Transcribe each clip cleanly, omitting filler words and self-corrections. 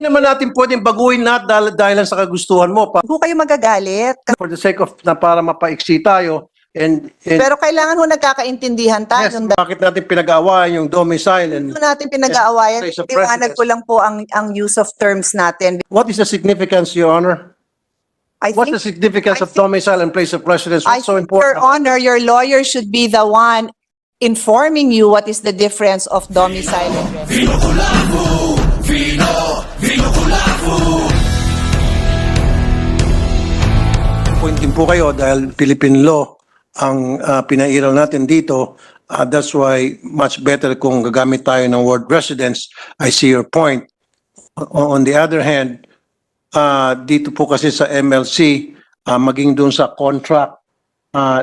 Hindi naman natin pwedeng baguhin lahat dahil lang sa kagustuhan mo. Kung kayo magagalit, For the sake of na para mapaiksi tayo and pero kailangan ho nagkakaintindihan tayo. yes, bakit natin pinag-aawayan yung domicile and Hindi natin pinag-aawayan. place of Liwanag residence. ko lang po ang use of terms natin. What is the significance, Your Honor? What's the significance of domicile and place of residence? I What's so think, Your important? Honor, your lawyer should be the one informing you what is the difference of domicile and residence. Point din po kayo dahil Philippine law ang pinairal natin dito. That's why much better kung gagamit tayo ng word residence. I see your point. On the other hand, dito po kasi sa MLC, maging dun sa contract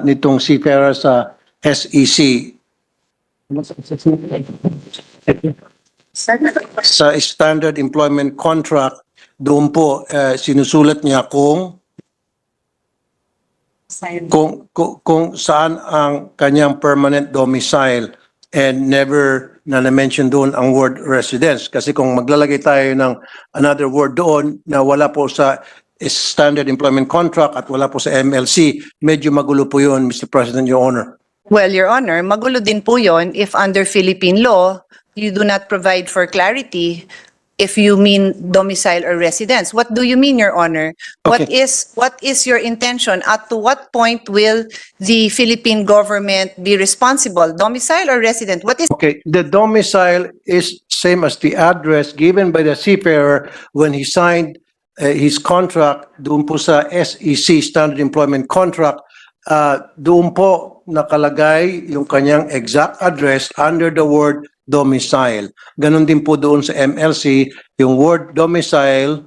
nitong seafarer sa SEC, sa standard employment contract, doon po sinusulat niya kung saan ang kanyang permanent domicile and never na-mention doon ang word residence. Kasi kung maglalagay tayo ng another word doon na wala po sa standard employment contract at wala po sa MLC, medyo magulo po yun, Mr. President, Your Honor. Well, Your Honor, magulo din po yon if under Philippine law, you do not provide for clarity if you mean domicile or residence. What do you mean, Your Honor? What Okay. is your intention? At to what point will the Philippine government be responsible? Domicile or resident? What is Okay, the domicile is same as the address given by the seafarer when he signed his contract doon po sa SEC, Standard Employment Contract. Doon po nakalagay yung kanyang exact address under the word domicile. Ganon din po doon sa MLC, yung word domicile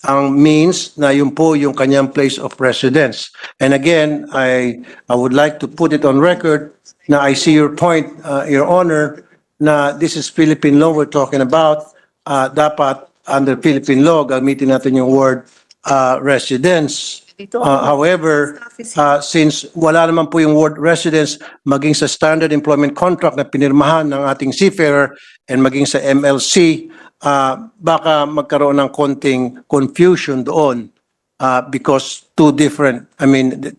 ang means na yun po yung kanyang place of residence. And again, I would like to put it on record na I see your point, Your Honor, na this is Philippine law we're talking about. Dapat under Philippine law, gamitin natin yung word residence. However, since wala naman po yung word residence maging sa standard employment contract na pinirmahan ng ating seafarer and maging sa MLC, baka magkaroon ng konting confusion doon because two different, I mean,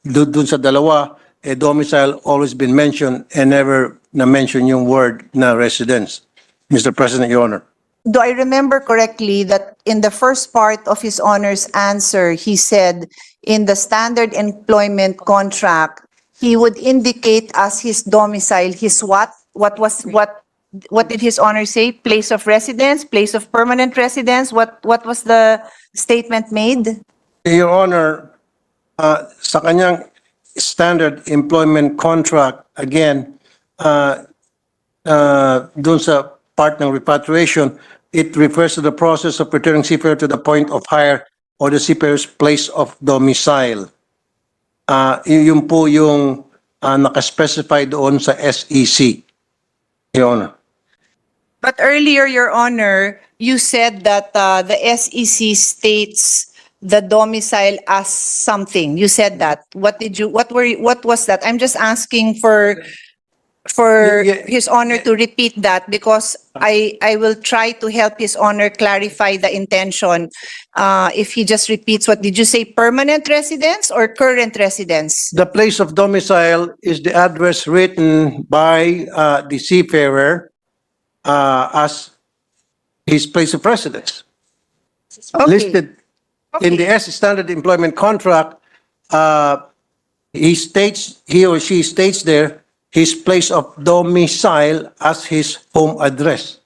dun sa dalawa, domicile always been mentioned and never na-mention yung word na residence. Mr. President, Your Honor. Do I remember correctly that in the first part of His Honor's answer, he said in the standard employment contract, he would indicate as his domicile, his what? What did His Honor say? Place of residence, place of permanent residence? What was the statement made? Your Honor, sa kanyang standard employment contract, again, dun sa part ng repatriation, it refers to the process of returning seafarer to the point of hire or the seafarer's place of domicile. Yun po yung nakaspecify doon sa SEC, Your Honor. But earlier, Your Honor, you said that the SEC states the domicile as something. You said that. What was that? I'm just asking for Yeah. His Honor to repeat that because I will try to help His Honor clarify the intention. If he just repeats, what did you say, permanent residence or current residence? The place of domicile is the address written by the seafarer as his place of residence. Okay. Listed in the standard employment contract, he or she states there his place of domicile as his home address.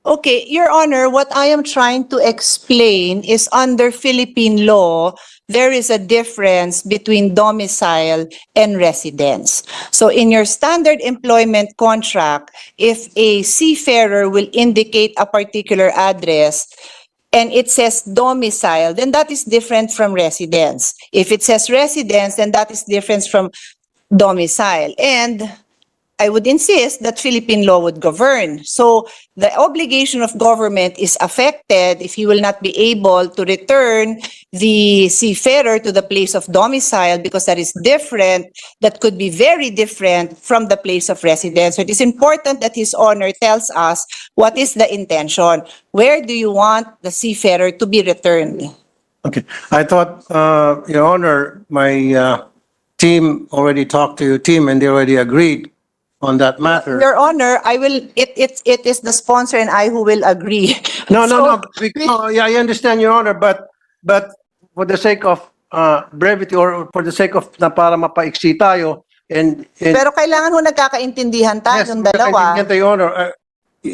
Okay, Your Honor, what I am trying to explain is under Philippine law, there is a difference between domicile and residence. So in your standard employment contract, if a seafarer will indicate a particular address and it says domicile, then that is different from residence. If it says residence, then that is different from domicile. And I would insist that Philippine law would govern. So the obligation of government is affected if he will not be able to return the seafarer to the place of domicile, because that is different, that could be very different from the place of residence. So it is important that His Honor tells us what is the intention. Where do you want the seafarer to be returned? Okay. I thought, Your Honor, my team already talked to your team and they already agreed on that matter. Your Honor, it is the sponsor and I who will agree. No, So, yeah, I understand, Your Honor, but for the sake of brevity or for the sake of na para mapaiksi tayo and Pero kailangan ho nagkakaintindihan tayong dalawa. magkakaintindihan tayo, Your Honor,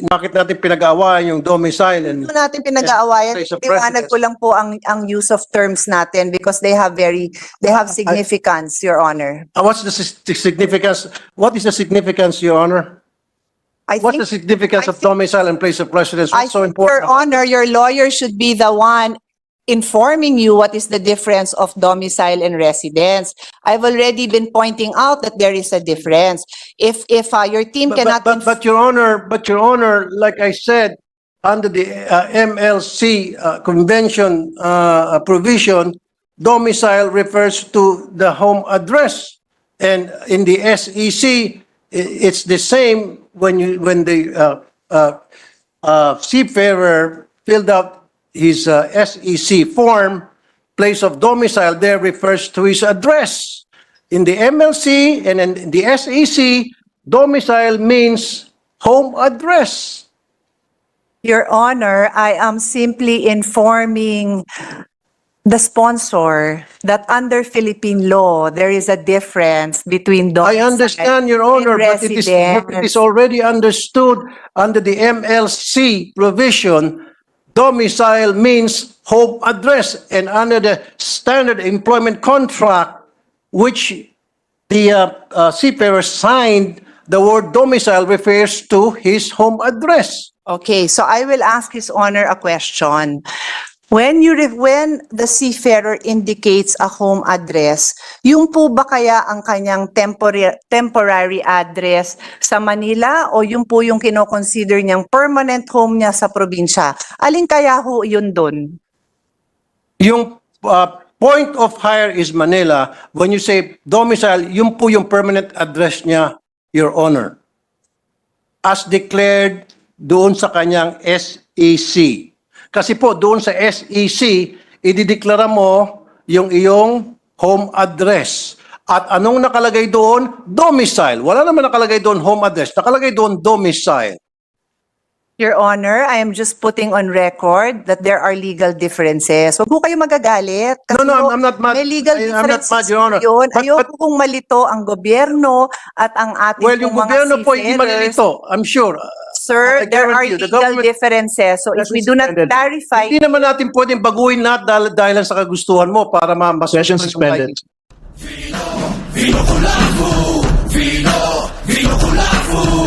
bakit natin pinag-aawayan yung domicile and Ano natin pinag-aawayan? place of Iwanag ko lang po ang use of terms natin because they have significance, Your Honor. what's the significance? What is the significance, Your Honor? What's the significance of domicile and place of residence? What's so Your important? Honor, your lawyer should be the one informing you what is the difference of domicile and residence. I've already been pointing out that there is a difference. If your team cannot But Your Honor, like I said, under the MLC convention provision, domicile refers to the home address, and in the SEC, it's the same when the seafarer filled out his SEC form, place of domicile there refers to his address. In the MLC and in the SEC, domicile means home address. Your Honor, I am simply informing the sponsor that under Philippine law, there is a difference between I domicile understand, Your Honor, and but it is residence. already understood under the MLC provision, domicile means home address, and under the standard employment contract, which the seafarer signed, the word domicile refers to his home address. Okay, so I will ask His Honor a question. When the seafarer indicates a home address, yung po ba kaya ang kanyang temporary address sa Manila o yung po yung kino-consider niyang permanent home niya sa probinsya? Alin kaya ho yun doon? Yung point of hire is Manila. When you say domicile, yun po yung permanent address niya, Your Honor. As declared doon sa kanyang SEC. Kasi po doon sa SEC, idideklara mo yung iyong home address. At anong nakalagay doon? Domicile. Wala naman nakalagay doon home address. Nakalagay doon domicile. Your Honor, I am just putting on record that there are legal differences. Huwag po kayo magagalit. Kasi No, po, I'm not mad. may legal I'm not differences mad, Your Honor. yun. But- Ayoko kung malito ang gobyerno at ang ating Well, yung pong mga gobyerno po hindi seafarers. malilito. I'm sure. Sir, I there are guarantee you, the legal government differences. So if we do not suspended. clarify, Hindi naman natin pwedeng baguhin lahat dahil lang sa kagustuhan mo para mas Session suspended. Vino Kulafu, Vino Kulafu.